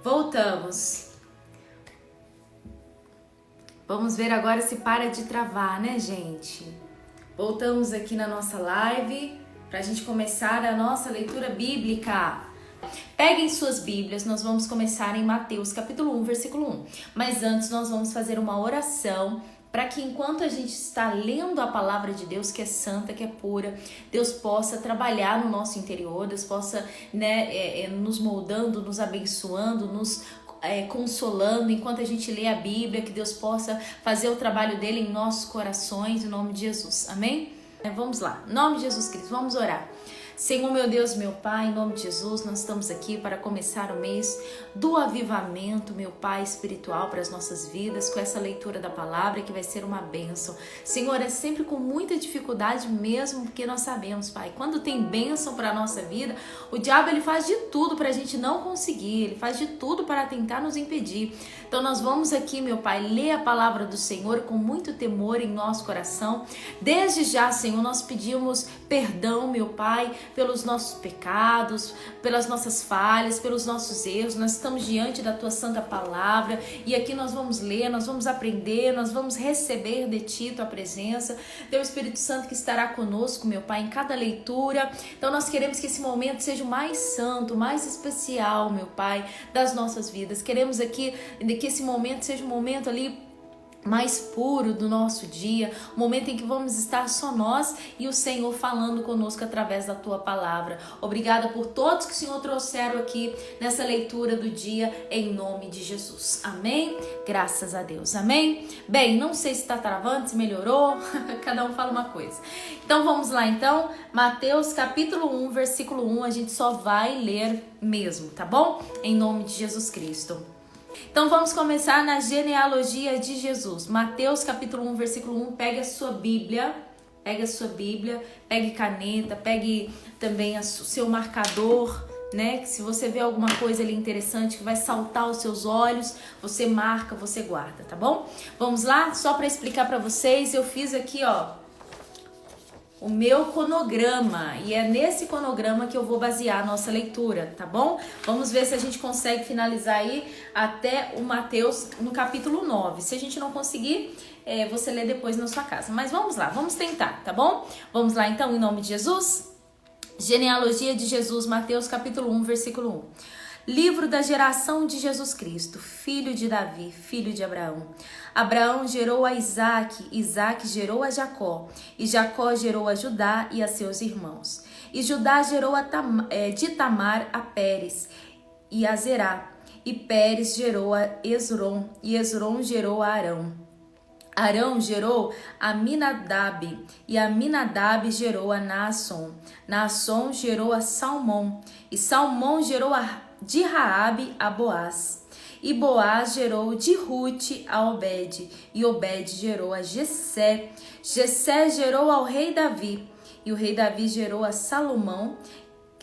Voltamos. Vamos ver agora se para de travar, né, gente? Voltamos aqui na nossa live para a gente começar a nossa leitura bíblica. Peguem suas Bíblias, nós vamos começar em Mateus capítulo 1, versículo 1. Mas antes nós vamos fazer uma oração para que enquanto a gente está lendo a palavra de Deus, que é santa, que é pura, Deus possa trabalhar no nosso interior, Deus possa nos moldando, nos abençoando, nos consolando enquanto a gente lê a Bíblia, que Deus possa fazer o trabalho dele em nossos corações, em nome de Jesus, amém? Vamos lá, em nome de Jesus Cristo, vamos orar. Senhor, meu Deus, meu Pai, em nome de Jesus, nós estamos aqui para começar o mês do avivamento, meu Pai, espiritual para as nossas vidas, com essa leitura da palavra que vai ser uma bênção. Senhor, é sempre com muita dificuldade mesmo, porque nós sabemos, Pai, quando tem bênção para a nossa vida, o diabo ele faz de tudo para a gente não conseguir, ele faz de tudo para tentar nos impedir. Então nós vamos aqui, meu Pai, ler a palavra do Senhor com muito temor em nosso coração. Desde já, Senhor, nós pedimos perdão, meu Pai, pelos nossos pecados, pelas nossas falhas, pelos nossos erros. Nós estamos diante da Tua Santa Palavra e aqui nós vamos ler, nós vamos aprender, nós vamos receber de Ti, Tua presença, Teu Espírito Santo que estará conosco, meu Pai, em cada leitura. Então nós queremos que esse momento seja o mais santo, mais especial, meu Pai, das nossas vidas. Queremos aqui que esse momento seja um momento ali mais puro do nosso dia, um momento em que vamos estar só nós e o Senhor falando conosco através da Tua palavra. Obrigada por todos que o Senhor trouxeram aqui nessa leitura do dia, em nome de Jesus. Amém? Graças a Deus. Amém? Bem, não sei se está travando, se melhorou, cada um fala uma coisa. Então vamos lá então, Mateus capítulo 1, versículo 1, a gente só vai ler mesmo, tá bom? Em nome de Jesus Cristo. Então vamos começar na genealogia de Jesus. Mateus capítulo 1, versículo 1. Pegue a sua Bíblia, pegue caneta, pegue também o seu marcador, né? Que se você vê alguma coisa ali interessante que vai saltar aos seus olhos, você marca, você guarda, tá bom? Vamos lá? Só para explicar para vocês, eu fiz aqui, ó, o meu cronograma, e é nesse cronograma que eu vou basear a nossa leitura, tá bom? Vamos ver se a gente consegue finalizar aí até o Mateus no capítulo 9. Se a gente não conseguir, você lê depois na sua casa. Mas vamos lá, vamos tentar, tá bom? Vamos lá então, em nome de Jesus? Genealogia de Jesus, Mateus capítulo 1, versículo 1. Livro da geração de Jesus Cristo, filho de Davi, filho de Abraão. Abraão gerou a Isaque, Isaque gerou a Jacó, e Jacó gerou a Judá e a seus irmãos. E Judá gerou de Tamar a Pérez e a Zerá, e Pérez gerou a Esrom, e Esrom gerou a Arão. Arão gerou a Aminadab, e Aminadab gerou a Naasson. Naasson gerou a Salmão, e Salmão gerou de Raabe a Boaz. E Boaz gerou de Rute a Obed, e Obed gerou a Jessé. Jessé gerou ao rei Davi, e o rei Davi gerou a Salomão,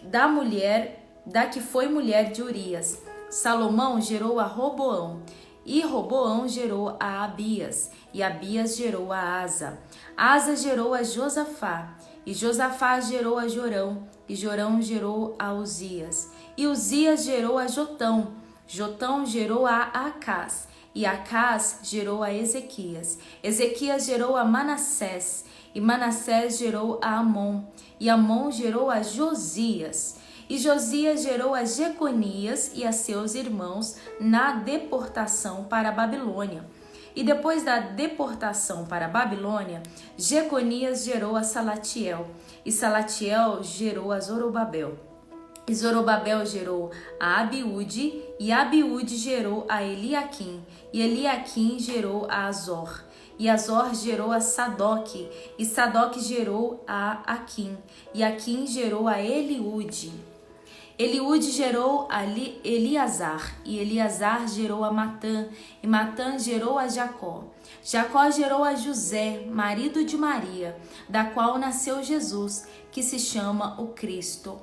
da que foi mulher de Urias. Salomão gerou a Roboão, e Roboão gerou a Abias, e Abias gerou a Asa. Asa gerou a Josafá, e Josafá gerou a Jorão, e Jorão gerou a Uzias. E Uzias gerou a Jotão, Jotão gerou a Acás, e Acás gerou a Ezequias. Ezequias gerou a Manassés, e Manassés gerou a Amon, e Amon gerou a Josias. E Josias gerou a Jeconias e a seus irmãos na deportação para a Babilônia. E depois da deportação para a Babilônia, Jeconias gerou a Salatiel, e Salatiel gerou a Zorobabel. E Zorobabel gerou a Abiúde, e Abiúde gerou a Eliaquim, e Eliaquim gerou a Azor. E Azor gerou a Sadoque, e Sadoque gerou a Aquim, e Aquim gerou a Eliúde. Eliúde gerou a Eliasar, e Eliasar gerou a Matã, e Matã gerou a Jacó. Jacó gerou a José, marido de Maria, da qual nasceu Jesus, que se chama o Cristo.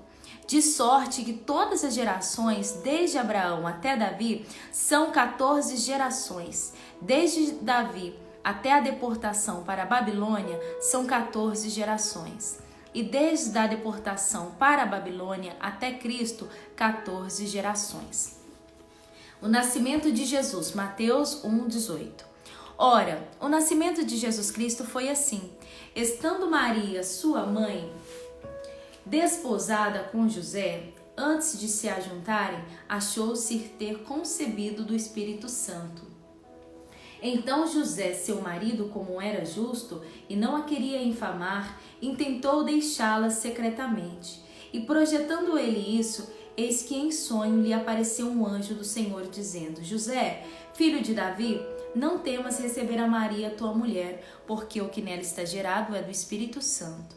De sorte que todas as gerações, desde Abraão até Davi, são 14 gerações. Desde Davi até a deportação para a Babilônia, são 14 gerações. E desde a deportação para a Babilônia até Cristo, 14 gerações. O nascimento de Jesus, Mateus 1:18. Ora, o nascimento de Jesus Cristo foi assim: estando Maria, sua mãe, desposada com José, antes de se ajuntarem, achou-se ter concebido do Espírito Santo. Então José, seu marido, como era justo e não a queria infamar, intentou deixá-la secretamente. E projetando ele isso, eis que em sonho lhe apareceu um anjo do Senhor, dizendo: José, filho de Davi, não temas receber a Maria, tua mulher, porque o que nela está gerado é do Espírito Santo.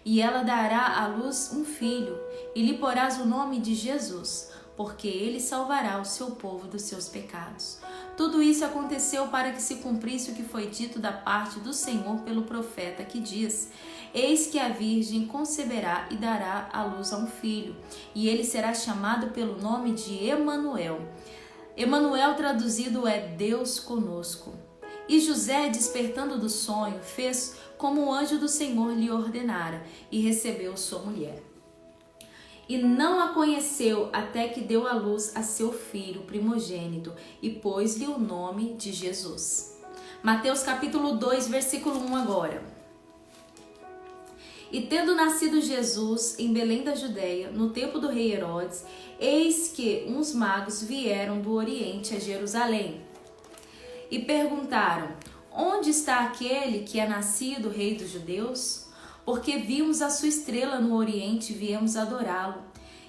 E ela dará à luz um filho, e lhe porás o nome de Jesus, porque ele salvará o seu povo dos seus pecados. Tudo isso aconteceu para que se cumprisse o que foi dito da parte do Senhor pelo profeta, que diz: Eis que a virgem conceberá e dará à luz a um filho, e ele será chamado pelo nome de Emanuel. Emanuel traduzido é Deus conosco. E José, despertando do sonho, fez como o anjo do Senhor lhe ordenara, e recebeu sua mulher. E não a conheceu até que deu à luz a seu filho primogênito, e pôs-lhe o nome de Jesus. Mateus capítulo 2, versículo 1 agora. E tendo nascido Jesus em Belém da Judéia, no tempo do rei Herodes, eis que uns magos vieram do Oriente a Jerusalém. E perguntaram: Onde está aquele que é nascido rei dos judeus? Porque vimos a sua estrela no Oriente e viemos adorá-lo.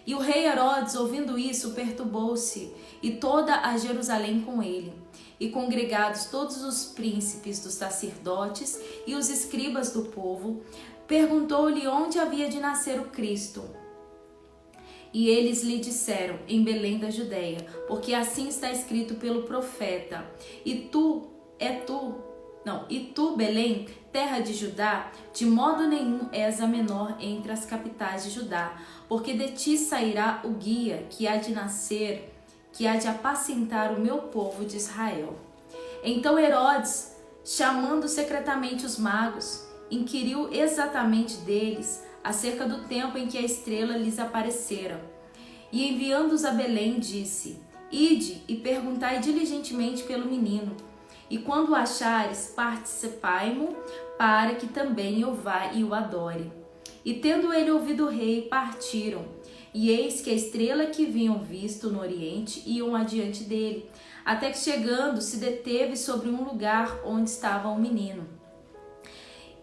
E o rei Herodes, ouvindo isso, perturbou-se, e toda a Jerusalém com ele. E congregados todos os príncipes dos sacerdotes e os escribas do povo, perguntou-lhe onde havia de nascer o Cristo. E eles lhe disseram: em Belém da Judéia, porque assim está escrito pelo profeta: E tu, Belém, terra de Judá, de modo nenhum és a menor entre as capitais de Judá, porque de ti sairá o guia que há de nascer, que há de apacentar o meu povo de Israel. Então Herodes, chamando secretamente os magos, inquiriu exatamente deles acerca do tempo em que a estrela lhes aparecera. E enviando-os a Belém, disse: Ide e perguntai diligentemente pelo menino. E quando o achares, participai-mo, para que também eu vá e o adore. E tendo ele ouvido o rei, partiram. E eis que a estrela que vinham visto no Oriente iam adiante dele, até que chegando se deteve sobre um lugar onde estava o menino.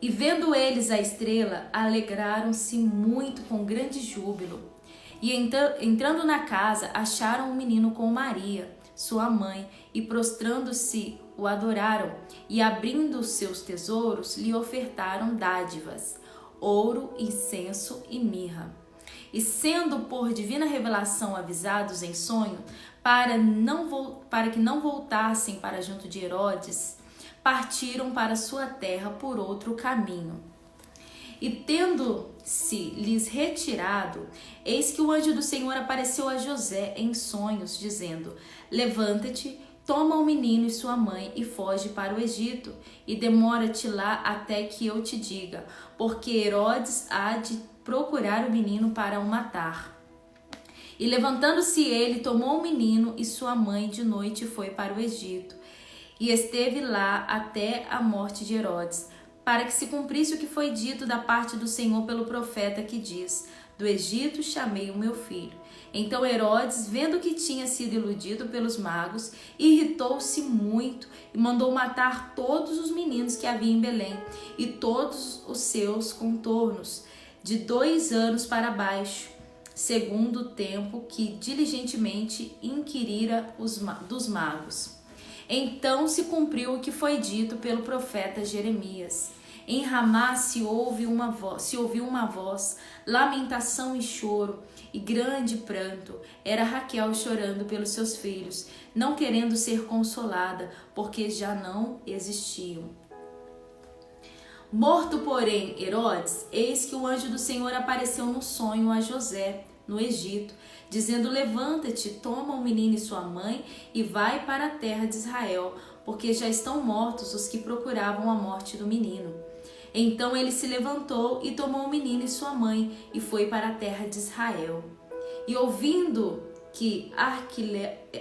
E vendo eles a estrela, alegraram-se muito com grande júbilo. E entrando na casa, acharam o menino com Maria, sua mãe, e prostrando-se, o adoraram, e abrindo os seus tesouros, lhe ofertaram dádivas, ouro, incenso e mirra. E sendo por divina revelação avisados em sonho, para que não voltassem para junto de Herodes, partiram para sua terra por outro caminho. E tendo-se lhes retirado, eis que o anjo do Senhor apareceu a José em sonhos, dizendo: Levanta-te, toma o menino e sua mãe e foge para o Egito, e demora-te lá até que eu te diga, porque Herodes há de procurar o menino para o matar. E levantando-se ele, tomou o menino e sua mãe de noite e foi para o Egito. E esteve lá até a morte de Herodes, para que se cumprisse o que foi dito da parte do Senhor pelo profeta, que diz: Do Egito chamei o meu filho. Então Herodes, vendo que tinha sido iludido pelos magos, irritou-se muito e mandou matar todos os meninos que havia em Belém e todos os seus contornos, de 2 anos para baixo, segundo o tempo que diligentemente inquirira dos magos. Então se cumpriu o que foi dito pelo profeta Jeremias. Em Ramá se ouviu uma voz, lamentação e choro, e grande pranto. Era Raquel chorando pelos seus filhos, não querendo ser consolada, porque já não existiam. Morto, porém, Herodes, eis que o anjo do Senhor apareceu no sonho a José, no Egito, dizendo: Levanta-te, toma o menino e sua mãe e vai para a terra de Israel, porque já estão mortos os que procuravam a morte do menino. Então ele se levantou e tomou o menino e sua mãe e foi para a terra de Israel. E ouvindo que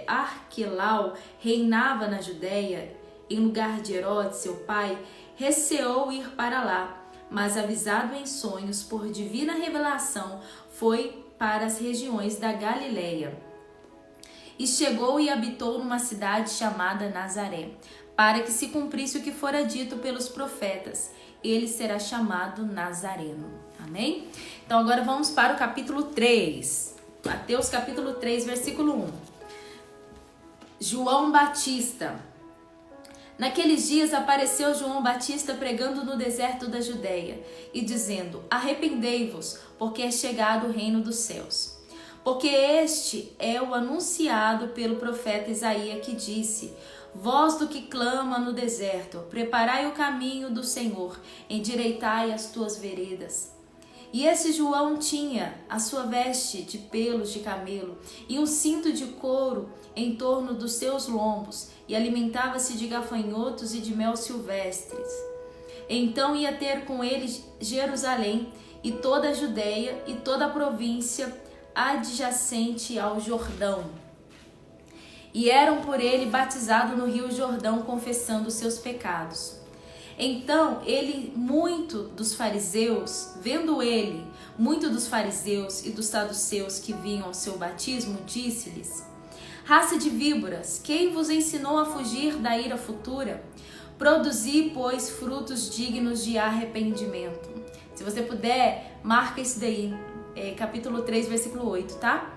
Arquelau reinava na Judéia, em lugar de Herodes, seu pai, receou ir para lá, mas avisado em sonhos por divina revelação, foi para as regiões da Galileia. E chegou e habitou numa cidade chamada Nazaré, para que se cumprisse o que fora dito pelos profetas. Ele será chamado Nazareno. Amém? Então agora vamos para o capítulo 3. Mateus capítulo 3, versículo 1. João Batista. Naqueles dias apareceu João Batista pregando no deserto da Judéia e dizendo: arrependei-vos, porque é chegado o reino dos céus. Porque este é o anunciado pelo profeta Isaías, que disse: voz do que clama no deserto, preparai o caminho do Senhor, endireitai as tuas veredas. E esse João tinha a sua veste de pelos de camelo e um cinto de couro em torno dos seus lombos, e alimentava-se de gafanhotos e de mel silvestres. Então ia ter com ele Jerusalém e toda a Judéia e toda a província adjacente ao Jordão. E eram por ele batizados no rio Jordão, confessando os seus pecados. Então muito dos fariseus e dos saduceus que vinham ao seu batismo, disse-lhes: raça de víboras, quem vos ensinou a fugir da ira futura? Produzi, pois, frutos dignos de arrependimento. Se você puder, marca isso daí, capítulo 3, versículo 8, tá?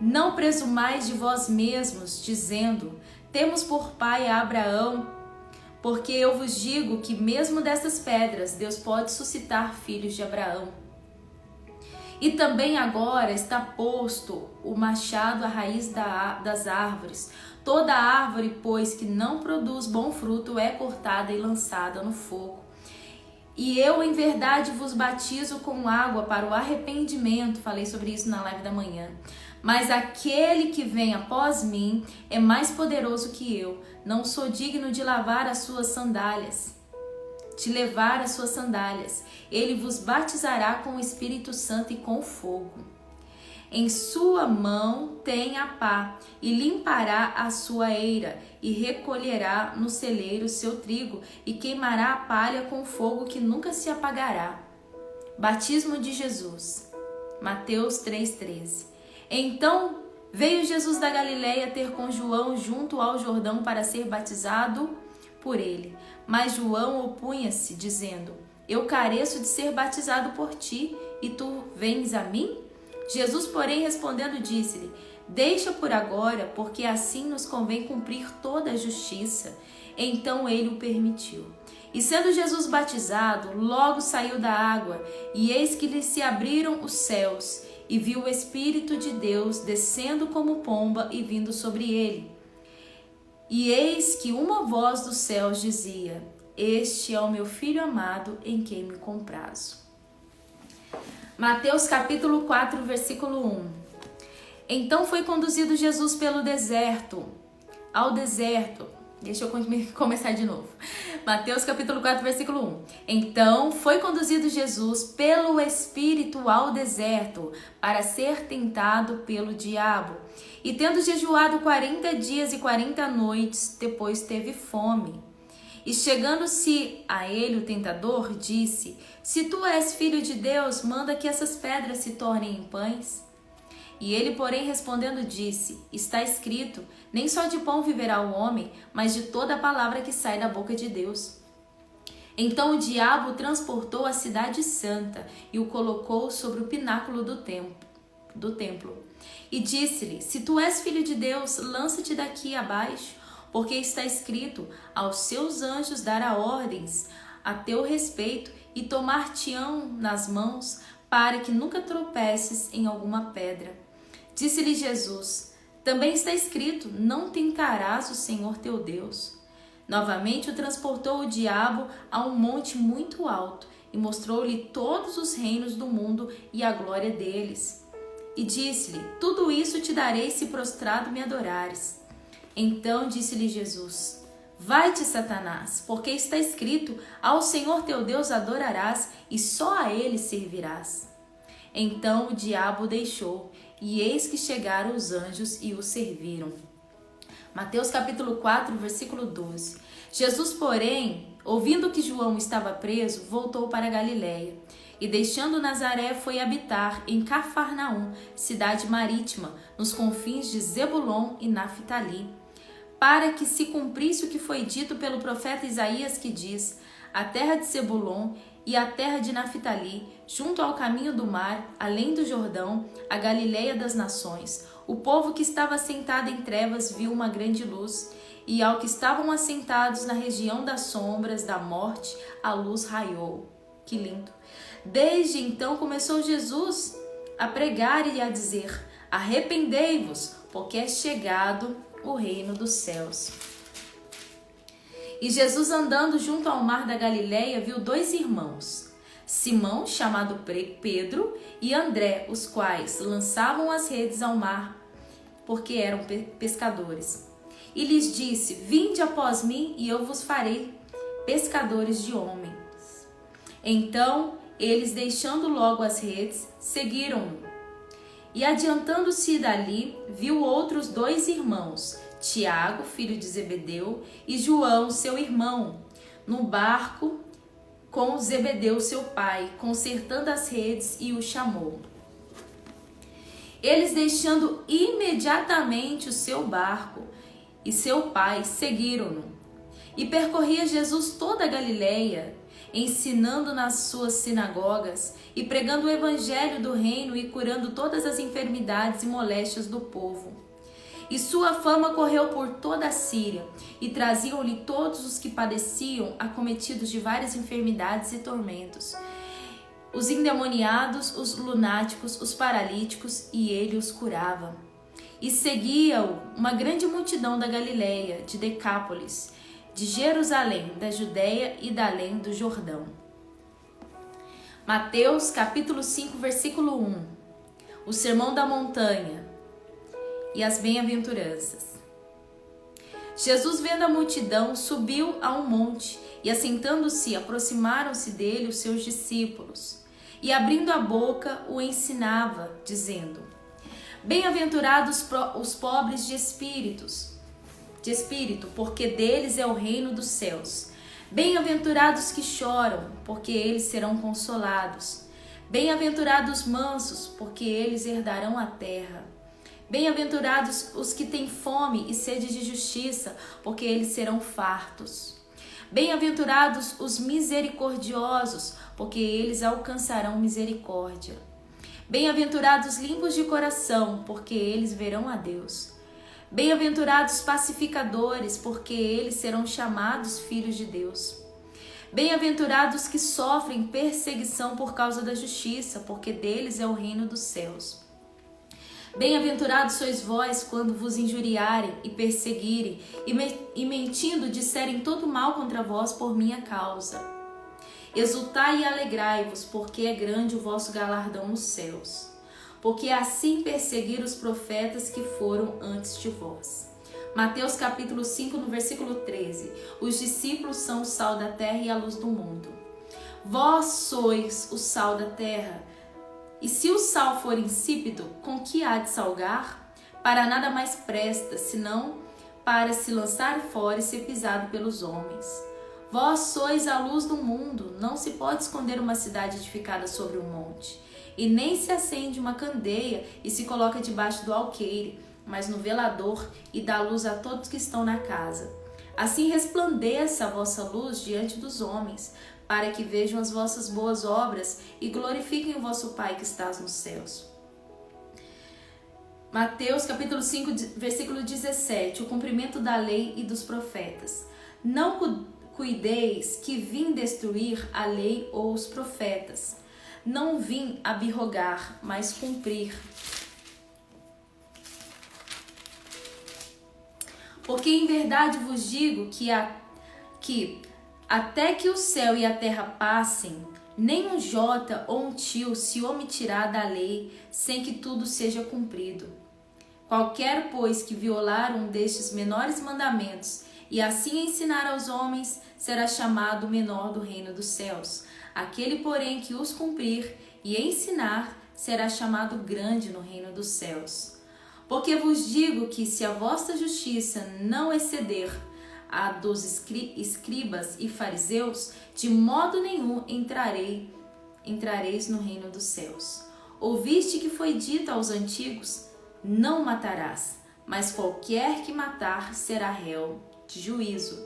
Não presumais de vós mesmos, dizendo: temos por pai a Abraão, porque eu vos digo que mesmo dessas pedras Deus pode suscitar filhos de Abraão. E também agora está posto o machado à raiz das árvores. Toda árvore, pois, que não produz bom fruto é cortada e lançada no fogo. E eu, em verdade, vos batizo com água para o arrependimento. Falei sobre isso na live da manhã. Mas aquele que vem após mim é mais poderoso que eu. Não sou digno de lavar as suas sandálias. Ele vos batizará com o Espírito Santo e com fogo. Em sua mão tem a pá, e limpará a sua eira, e recolherá no celeiro seu trigo, e queimará a palha com fogo que nunca se apagará. Batismo de Jesus. Mateus 3,13. Então veio Jesus da Galileia ter com João junto ao Jordão para ser batizado por ele. Mas João opunha-se, dizendo: eu careço de ser batizado por ti, e tu vens a mim? Jesus, porém, respondendo, disse-lhe: deixa por agora, porque assim nos convém cumprir toda a justiça. Então ele o permitiu. E sendo Jesus batizado, logo saiu da água, e eis que lhe se abriram os céus, e viu o Espírito de Deus descendo como pomba e vindo sobre ele. E eis que uma voz dos céus dizia: este é o meu Filho amado, em quem me comprazo. Mateus capítulo 4, versículo 1. Então foi conduzido Jesus ao deserto. Deixa eu começar de novo. Mateus capítulo 4, versículo 1. Então foi conduzido Jesus pelo Espírito ao deserto para ser tentado pelo diabo. E tendo jejuado 40 dias e 40 noites, depois teve fome. E chegando-se a ele o tentador, disse: se tu és filho de Deus, manda que essas pedras se tornem em pães. E ele, porém, respondendo, disse: está escrito, nem só de pão viverá o homem, mas de toda a palavra que sai da boca de Deus. Então o diabo o transportou à cidade santa e o colocou sobre o pináculo do templo. E disse-lhe: se tu és filho de Deus, lança-te daqui abaixo, porque está escrito: aos seus anjos dará ordens a teu respeito, e tomar-te-ão nas mãos, para que nunca tropeces em alguma pedra. Disse-lhe Jesus: também está escrito: não tentarás o Senhor teu Deus. Novamente o transportou o diabo a um monte muito alto, e mostrou-lhe todos os reinos do mundo e a glória deles. E disse-lhe: tudo isso te darei se prostrado me adorares. Então disse-lhe Jesus: vai-te, Satanás, porque está escrito: ao Senhor teu Deus adorarás e só a ele servirás. Então o diabo o deixou, e eis que chegaram os anjos e o serviram. Mateus capítulo 4, versículo 12. Jesus, porém, ouvindo que João estava preso, voltou para Galiléia, e deixando Nazaré foi habitar em Cafarnaum, cidade marítima, nos confins de Zebulon e Naftali, para que se cumprisse o que foi dito pelo profeta Isaías, que diz: a terra de Zebulon e a terra de Naftali, junto ao caminho do mar, além do Jordão, a Galiléia das nações. O povo que estava assentado em trevas viu uma grande luz, e ao que estavam assentados na região das sombras da morte, a luz raiou. Que lindo! Desde então começou Jesus a pregar e a dizer: arrependei-vos, porque é chegado o reino dos céus. E Jesus, andando junto ao mar da Galileia, viu dois irmãos, Simão, chamado Pedro, e André, os quais lançavam as redes ao mar, porque eram pescadores. E lhes disse: vinde após mim, e eu vos farei pescadores de homens. Então eles, deixando logo as redes, seguiram-no. E adiantando-se dali, viu outros dois irmãos, Tiago, filho de Zebedeu, e João, seu irmão, no barco com Zebedeu, seu pai, consertando as redes, e o chamou. Eles, deixando imediatamente o seu barco e seu pai, seguiram-no. E percorria Jesus toda a Galileia, ensinando nas suas sinagogas e pregando o evangelho do reino e curando todas as enfermidades e moléstias do povo. E sua fama correu por toda a Síria, e traziam-lhe todos os que padeciam, acometidos de várias enfermidades e tormentos, os endemoniados, os lunáticos, os paralíticos, e ele os curava. E seguia-o uma grande multidão da Galileia, de Decápolis, de Jerusalém, da Judeia e da além do Jordão. Mateus capítulo 5, versículo 1. O sermão da montanha e as bem-aventuranças. Jesus, vendo a multidão, subiu a um monte, e assentando-se, aproximaram-se dele os seus discípulos, e abrindo a boca o ensinava, dizendo: bem-aventurados os pobres de espírito, porque deles é o reino dos céus. Bem-aventurados que choram, porque eles serão consolados. Bem-aventurados mansos, porque eles herdarão a terra. Bem-aventurados os que têm fome e sede de justiça, porque eles serão fartos. Bem-aventurados os misericordiosos, porque eles alcançarão misericórdia. Bem-aventurados limpos de coração, porque eles verão a Deus. Bem-aventurados pacificadores, porque eles serão chamados filhos de Deus. Bem-aventurados que sofrem perseguição por causa da justiça, porque deles é o reino dos céus. Bem-aventurados sois vós quando vos injuriarem e perseguirem, e mentindo disserem todo mal contra vós por minha causa. Exultai e alegrai-vos, porque é grande o vosso galardão nos céus. Porque assim perseguiram os profetas que foram antes de vós. Mateus capítulo 5, no versículo 13. Os discípulos são o sal da terra e a luz do mundo. Vós sois o sal da terra. E se o sal for insípido, com que há de salgar? Para nada mais presta, senão para se lançar fora e ser pisado pelos homens. Vós sois a luz do mundo. Não se pode esconder uma cidade edificada sobre um monte. E nem se acende uma candeia e se coloca debaixo do alqueire, mas no velador, e dá luz a todos que estão na casa. Assim resplandeça a vossa luz diante dos homens, para que vejam as vossas boas obras e glorifiquem o vosso Pai que estás nos céus. Mateus capítulo 5, versículo 17. O cumprimento da lei e dos profetas. Não cuideis que vim destruir a lei ou os profetas. Não vim abrogar, mas cumprir. Porque em verdade vos digo que até que o céu e a terra passem, nem um jota ou um tio se omitirá da lei, sem que tudo seja cumprido. Qualquer, pois, que violar um destes menores mandamentos e assim ensinar aos homens, será chamado o menor do reino dos céus. Aquele, porém, que os cumprir e ensinar, será chamado grande no reino dos céus. Porque vos digo que se a vossa justiça não exceder a dos escribas e fariseus, de modo nenhum entrareis no reino dos céus. Ouviste que foi dito aos antigos: não matarás, mas qualquer que matar será réu de juízo.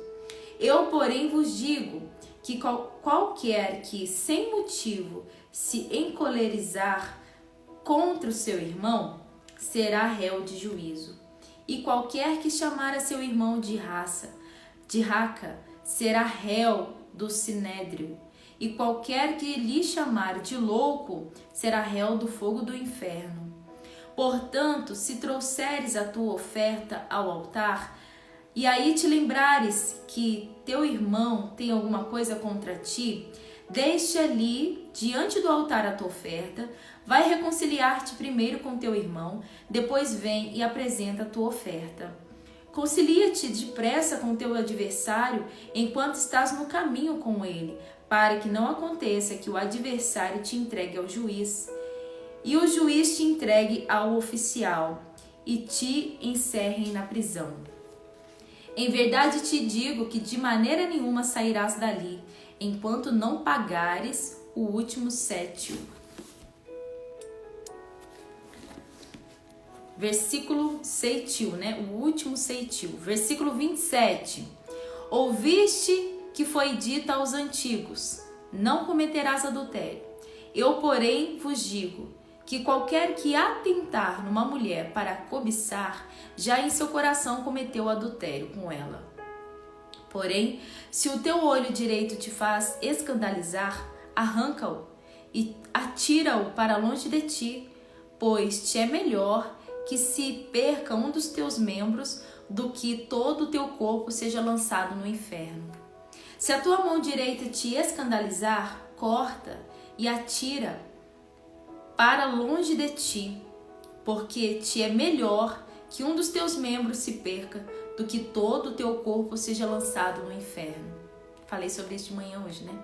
Eu, porém, vos digo que qualquer que, sem motivo, se encolerizar contra o seu irmão, será réu de juízo. E qualquer que chamar a seu irmão de raca, será réu do sinédrio. E qualquer que lhe chamar de louco, será réu do fogo do inferno. Portanto, se trouxeres a tua oferta ao altar, e aí te lembrares que teu irmão tem alguma coisa contra ti, deixa ali diante do altar a tua oferta, vai reconciliar-te primeiro com teu irmão, depois vem e apresenta a tua oferta. Concilia-te depressa com teu adversário enquanto estás no caminho com ele, para que não aconteça que o adversário te entregue ao juiz, e o juiz te entregue ao oficial, e te encerrem na prisão. Em verdade te digo que de maneira nenhuma sairás dali, enquanto não pagares o último cétil. Versículo ceitil, né? O último ceitil. Versículo 27. Ouviste que foi dito aos antigos: não cometerás adultério. Eu, porém, vos digo que qualquer que atentar numa mulher para cobiçar, já em seu coração cometeu adultério com ela. Porém, se o teu olho direito te faz escandalizar, arranca-o e atira-o para longe de ti, pois te é melhor que se perca um dos teus membros do que todo o teu corpo seja lançado no inferno. Se a tua mão direita te escandalizar, corta e atira para longe de ti, porque te é melhor que um dos teus membros se perca do que todo o teu corpo seja lançado no inferno. Falei sobre isso de manhã hoje, né?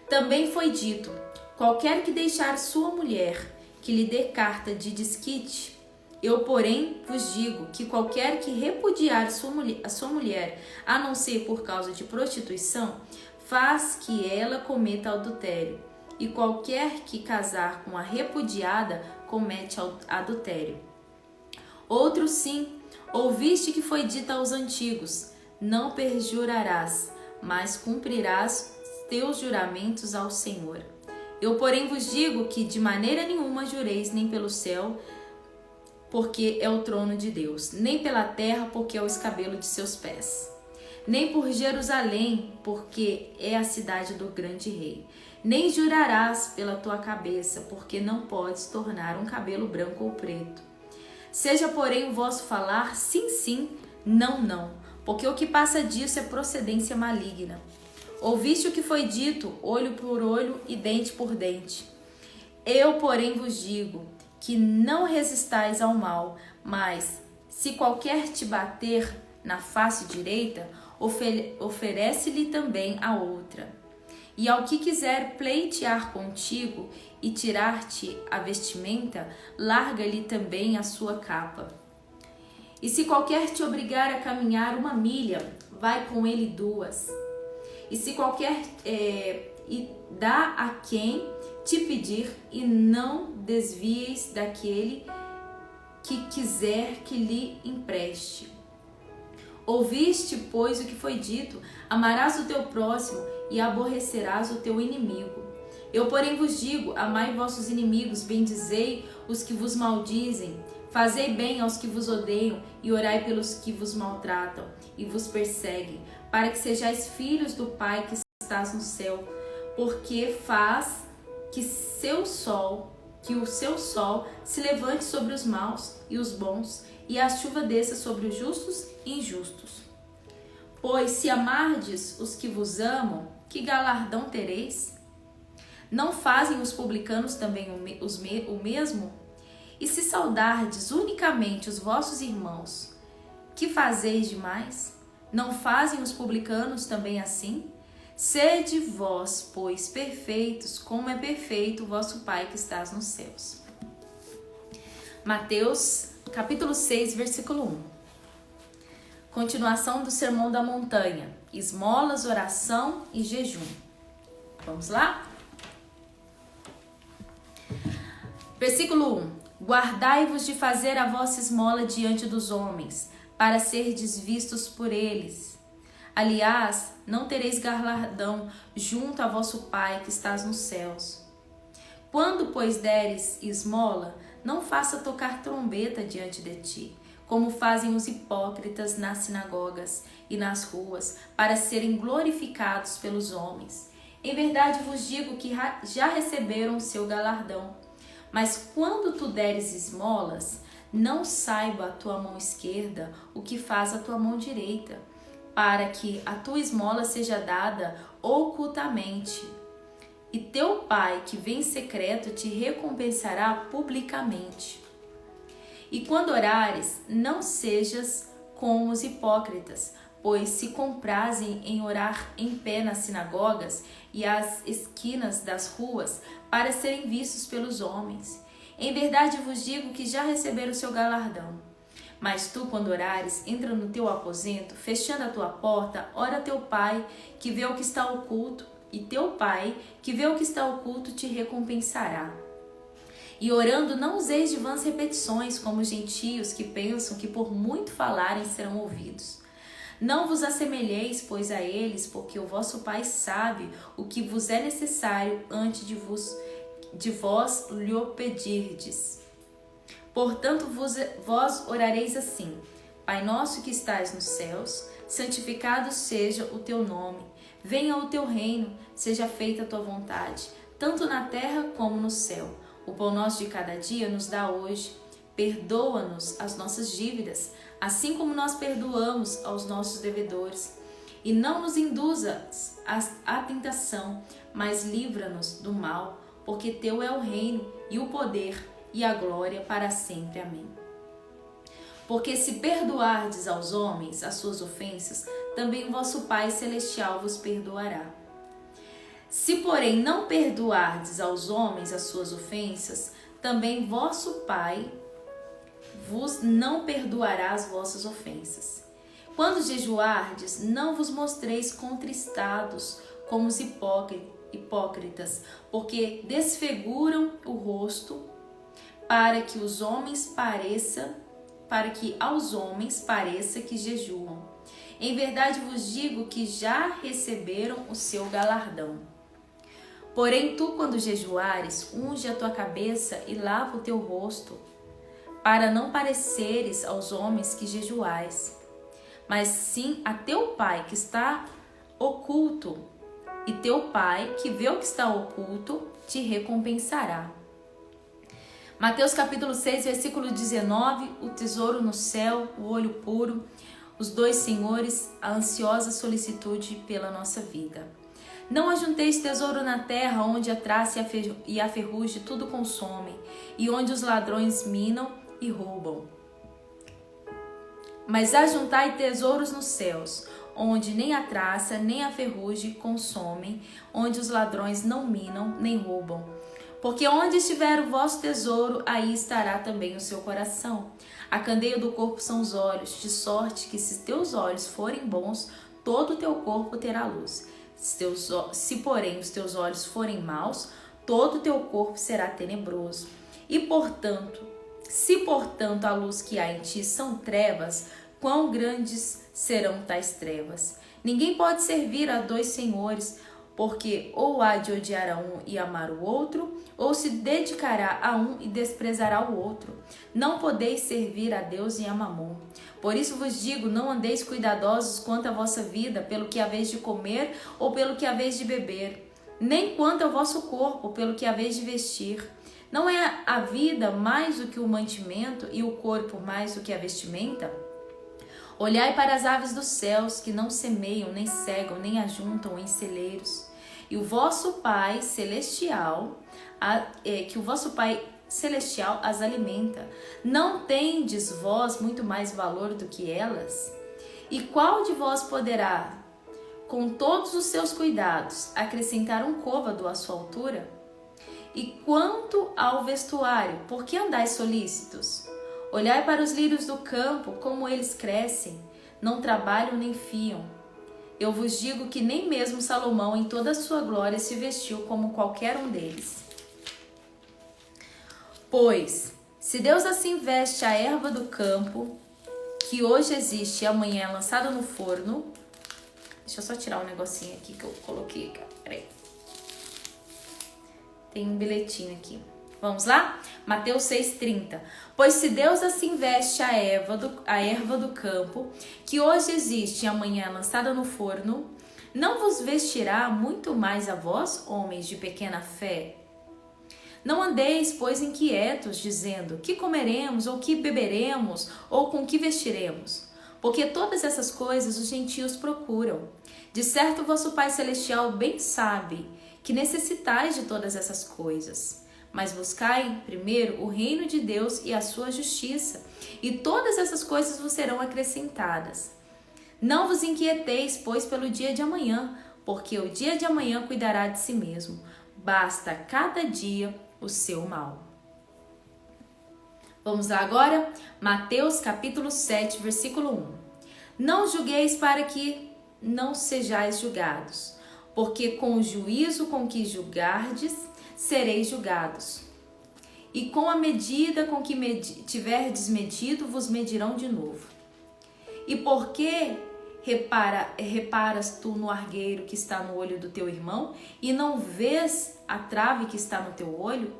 Também foi dito: qualquer que deixar sua mulher que lhe dê carta de desquite, eu, porém, vos digo que qualquer que repudiar a sua mulher, a não ser por causa de prostituição, faz que ela cometa adultério. E qualquer que casar com a repudiada comete adultério. Outro sim, ouviste que foi dito aos antigos: não perjurarás, mas cumprirás teus juramentos ao Senhor. Eu, porém, vos digo que de maneira nenhuma jureis nem pelo céu, porque é o trono de Deus, nem pela terra, porque é o escabelo de seus pés, nem por Jerusalém, porque é a cidade do grande rei. Nem jurarás pela tua cabeça, porque não podes tornar um cabelo branco ou preto. Seja, porém, o vosso falar sim, sim, não, não, porque o que passa disso é procedência maligna. Ouviste o que foi dito, olho por olho e dente por dente. Eu, porém, vos digo que não resistais ao mal, mas, se qualquer te bater na face direita, oferece-lhe também a outra. E ao que quiser pleitear contigo e tirar-te a vestimenta, larga-lhe também a sua capa. E se qualquer te obrigar a caminhar 1 milha, vai com ele 2. E se qualquer e dá a quem te pedir, e não desvieis daquele que quiser que lhe empreste. Ouviste, pois, o que foi dito: amarás o teu próximo e aborrecerás o teu inimigo. Eu, porém, vos digo: amai vossos inimigos, bendizei os que vos maldizem, fazei bem aos que vos odeiam e orai pelos que vos maltratam e vos perseguem, para que sejais filhos do Pai que estás no céu, porque faz que o seu sol se levante sobre os maus e os bons, e a chuva desça sobre os justos e injustos. Pois se amardes os que vos amam, que galardão tereis? Não fazem os publicanos também o mesmo? E se saudardes unicamente os vossos irmãos, que fazeis demais? Não fazem os publicanos também assim? Sede vós, pois, perfeitos, como é perfeito o vosso Pai que estás nos céus. Mateus, capítulo 6, versículo 1. Continuação do Sermão da Montanha. Esmolas, oração e jejum. Vamos lá? Versículo 1. Guardai-vos de fazer a vossa esmola diante dos homens, para serdes vistos por eles. Aliás, não tereis galardão junto a vosso Pai que estás nos céus. Quando, pois, deres esmola, não faça tocar trombeta diante de ti, como fazem os hipócritas nas sinagogas e nas ruas, para serem glorificados pelos homens. Em verdade vos digo que já receberam o seu galardão. Mas quando tu deres esmolas, não saiba a tua mão esquerda o que faz a tua mão direita, para que a tua esmola seja dada ocultamente. E teu Pai, que vem em secreto, te recompensará publicamente. E quando orares, não sejas como os hipócritas, pois se comprazem em orar em pé nas sinagogas e às esquinas das ruas, para serem vistos pelos homens. Em verdade vos digo que já receberam o seu galardão. Mas tu, quando orares, entra no teu aposento, fechando a tua porta, ora a teu Pai, que vê o que está oculto, e teu Pai, que vê o que está oculto, te recompensará. E orando, não useis de vãs repetições, como os gentios que pensam que por muito falarem serão ouvidos. Não vos assemelheis, pois, a eles, porque o vosso Pai sabe o que vos é necessário antes de vós lhe pedirdes. Portanto, vós orareis assim: Pai nosso que estais nos céus, santificado seja o teu nome. Venha o teu reino, seja feita a tua vontade, tanto na terra como no céu. O pão nosso de cada dia nos dá hoje. Perdoa-nos as nossas dívidas, assim como nós perdoamos aos nossos devedores. E não nos induzas à tentação, mas livra-nos do mal, porque teu é o reino e o poder e a glória para sempre. Amém. Porque se perdoardes aos homens as suas ofensas, também o vosso Pai Celestial vos perdoará. Se, porém, não perdoardes aos homens as suas ofensas, também vosso Pai vos não perdoará as vossas ofensas. Quando jejuardes, não vos mostreis contristados como os hipócritas, porque desfiguram o rosto para que aos homens pareça que jejuam. Em verdade vos digo que já receberam o seu galardão. Porém, tu, quando jejuares, unge a tua cabeça e lava o teu rosto, para não pareceres aos homens que jejuais, mas sim a teu Pai que está oculto, e teu Pai que vê o que está oculto te recompensará. Mateus capítulo 6, versículo 19, o tesouro no céu, o olho puro, os dois senhores, a ansiosa solicitude pela nossa vida. Não ajunteis tesouro na terra, onde a traça e a ferrugem tudo consomem, e onde os ladrões minam e roubam. Mas ajuntai tesouros nos céus, onde nem a traça nem a ferrugem consomem, onde os ladrões não minam nem roubam. Porque onde estiver o vosso tesouro, aí estará também o seu coração. A candeia do corpo são os olhos, de sorte que se teus olhos forem bons, todo o teu corpo terá luz. Se porém os teus olhos forem maus, todo o teu corpo será tenebroso. E se portanto a luz que há em ti são trevas, quão grandes serão tais trevas? Ninguém pode servir a dois senhores, porque ou há de odiar a um e amar o outro, ou se dedicará a um e desprezará o outro. Não podeis servir a Deus e a Mamon. Por isso vos digo, não andeis cuidadosos quanto à vossa vida, pelo que haveis de comer ou pelo que haveis de beber, nem quanto ao vosso corpo, pelo que haveis de vestir. Não é a vida mais do que o mantimento e o corpo mais do que a vestimenta? Olhai para as aves dos céus, que não semeiam, nem cegam, nem ajuntam em celeiros, e o vosso Pai Celestial, as alimenta. Não tendes vós muito mais valor do que elas? E qual de vós poderá, com todos os seus cuidados, acrescentar um côvado à sua altura? E quanto ao vestuário, por que andais solícitos? Olhai para os lírios do campo, como eles crescem, não trabalham nem fiam. Eu vos digo que nem mesmo Salomão, em toda a sua glória, se vestiu como qualquer um deles. Pois, se Deus assim veste a erva do campo, que hoje existe e amanhã é lançada no forno... Deixa eu só tirar um negocinho aqui que eu coloquei. Peraí. Tem um bilhetinho aqui. Vamos lá? Mateus 6,30. Pois se Deus assim veste a erva do campo, que hoje existe e amanhã é lançada no forno, não vos vestirá muito mais a vós, homens de pequena fé? Não andeis, pois, inquietos, dizendo, que comeremos, ou que beberemos, ou com que vestiremos? Porque todas essas coisas os gentios procuram. De certo, vosso Pai Celestial bem sabe que necessitais de todas essas coisas. Mas buscai primeiro o reino de Deus e a sua justiça, e todas essas coisas vos serão acrescentadas. Não vos inquieteis, pois, pelo dia de amanhã, porque o dia de amanhã cuidará de si mesmo. Basta cada dia o seu mal. Vamos lá agora? Mateus capítulo 7, versículo 1. Não julgueis para que não sejais julgados, porque com o juízo com que julgardes, sereis julgados. E com a medida com que tiverdes medido, vos medirão de novo. E por que reparas tu no argueiro que está no olho do teu irmão, e não vês a trave que está no teu olho?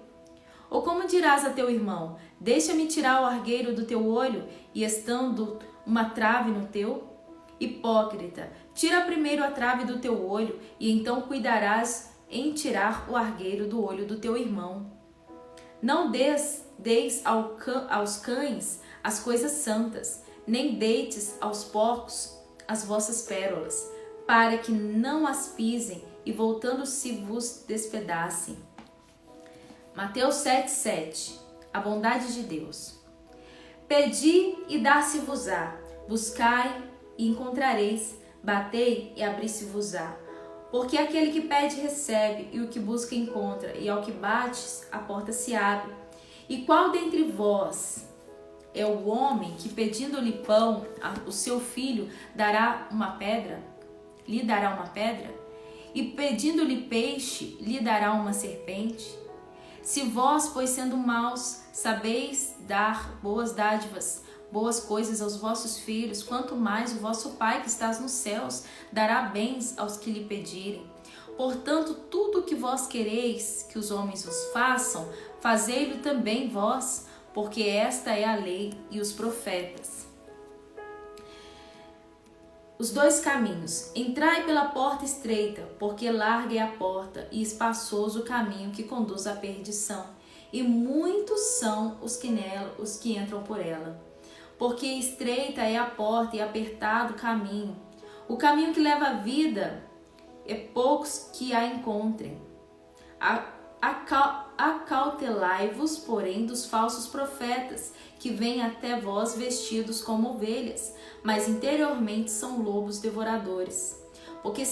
Ou como dirás a teu irmão, deixa-me tirar o argueiro do teu olho, e estando uma trave no teu? Hipócrita, tira primeiro a trave do teu olho, e então cuidarás em tirar o argueiro do olho do teu irmão. Não deis aos cães as coisas santas, nem deites aos porcos as vossas pérolas, para que não as pisem e voltando-se vos despedacem. Mateus 7,7. A bondade de Deus. Pedi e dar-se-vos-á, buscai e encontrareis, batei e abrir-se-vos-á. Porque aquele que pede recebe, e o que busca encontra, e ao que bates a porta se abre. E qual dentre vós é o homem que, pedindo-lhe pão, o seu filho dará uma pedra? Lhe dará uma pedra? E pedindo-lhe peixe, lhe dará uma serpente? Se vós, pois sendo maus, sabeis dar boas dádivas, boas coisas aos vossos filhos, quanto mais o vosso Pai que estás nos céus dará bens aos que lhe pedirem. Portanto, tudo o que vós quereis que os homens vos façam, fazei-lo também vós, porque esta é a lei e os profetas. Os dois caminhos. Entrai pela porta estreita, porque larga é a porta e espaçoso o caminho que conduz à perdição, e muitos são os que entram por ela. Porque estreita é a porta e apertado o caminho que leva à vida, é poucos que a encontrem. Acautelai-vos, porém, dos falsos profetas, que vêm até vós vestidos como ovelhas, mas interiormente são lobos devoradores. Porque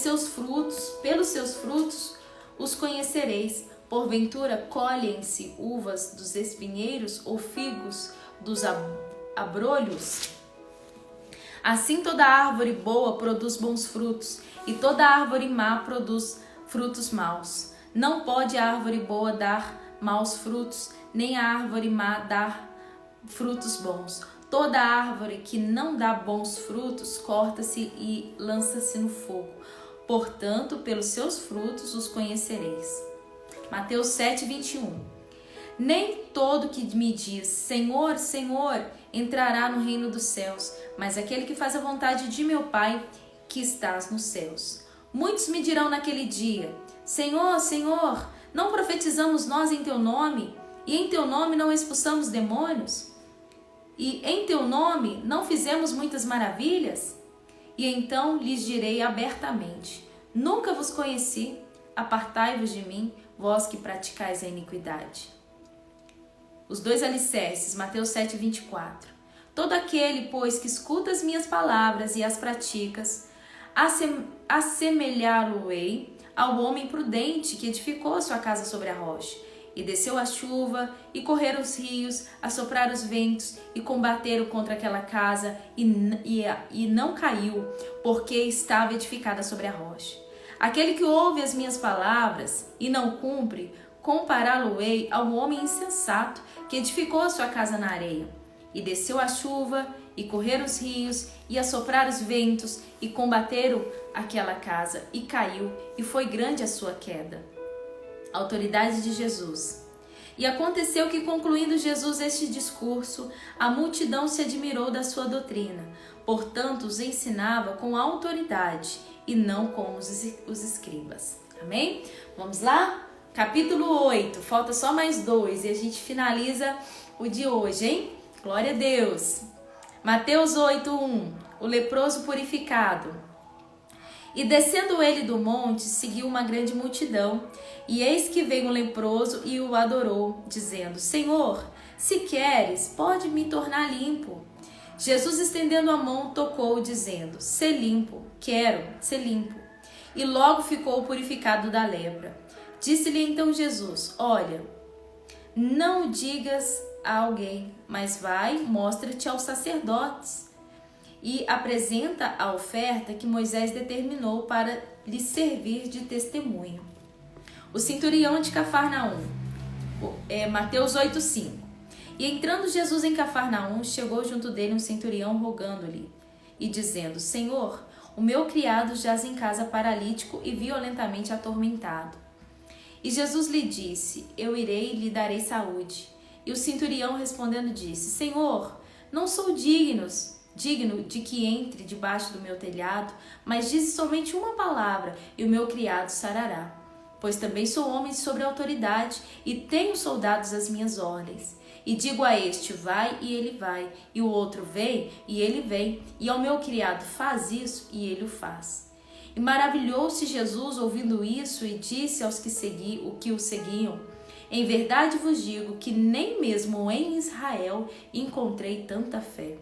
pelos seus frutos os conhecereis. Porventura colhem-se uvas dos espinheiros ou figos dos abrolhos? Assim toda árvore boa produz bons frutos, e toda árvore má produz frutos maus. Não pode a árvore boa dar maus frutos, nem a árvore má dar frutos bons. Toda árvore que não dá bons frutos corta-se e lança-se no fogo. Portanto, pelos seus frutos os conhecereis. Mateus 7:21. Nem todo que me diz, Senhor, Senhor, entrará no reino dos céus, mas aquele que faz a vontade de meu Pai que estás nos céus. Muitos me dirão naquele dia, Senhor, Senhor, não profetizamos nós em teu nome, e em teu nome não expulsamos demônios? E em teu nome não fizemos muitas maravilhas? E então lhes direi abertamente, nunca vos conheci, apartai-vos de mim, vós que praticais a iniquidade. Os dois alicerces, Mateus 7:24. Todo aquele, pois, que escuta as minhas palavras e as praticas, assemelhá-lo-ei ao homem prudente que edificou a sua casa sobre a rocha. E desceu a chuva, e correram os rios, assopraram os ventos, e combateram contra aquela casa, e não caiu, porque estava edificada sobre a rocha. Aquele que ouve as minhas palavras e não cumpre, compará-lo-ei ao homem insensato, que edificou a sua casa na areia. E desceu a chuva, e correram os rios, e assopraram os ventos, e combateram aquela casa, e caiu, e foi grande a sua queda. Autoridade de Jesus. E aconteceu que, concluindo Jesus este discurso, a multidão se admirou da sua doutrina. Portanto, os ensinava com autoridade e não como os escribas. Amém? Vamos lá? Capítulo 8. Falta só mais 2 e a gente finaliza o de hoje, hein? Glória a Deus. Mateus 8:1. O leproso purificado. E descendo ele do monte, seguiu uma grande multidão, e eis que veio um leproso e o adorou, dizendo: Senhor, se queres, pode me tornar limpo. Jesus, estendendo a mão, tocou, dizendo: Sê limpo, quero ser limpo. E logo ficou purificado da lepra. Disse-lhe então Jesus: Olha, não digas a alguém, mas vai, mostra-te aos sacerdotes e apresenta a oferta que Moisés determinou para lhe servir de testemunho. O centurião de Cafarnaum, Mateus 8:5. E entrando Jesus em Cafarnaum, chegou junto dele um centurião rogando-lhe e dizendo: Senhor, o meu criado jaz em casa paralítico e violentamente atormentado. E Jesus lhe disse: Eu irei e lhe darei saúde. E o centurião respondendo disse: Senhor, não sou digno de que entre debaixo do meu telhado, mas dize somente uma palavra, e o meu criado sarará. Pois também sou homem sobre autoridade, e tenho soldados às minhas ordens. E digo a este, vai, e ele vai, e o outro, vem, e ele vem, e ao meu criado, faz isso, e ele o faz. E maravilhou-se Jesus ouvindo isso, e disse aos que o seguiam: Em verdade vos digo que nem mesmo em Israel encontrei tanta fé.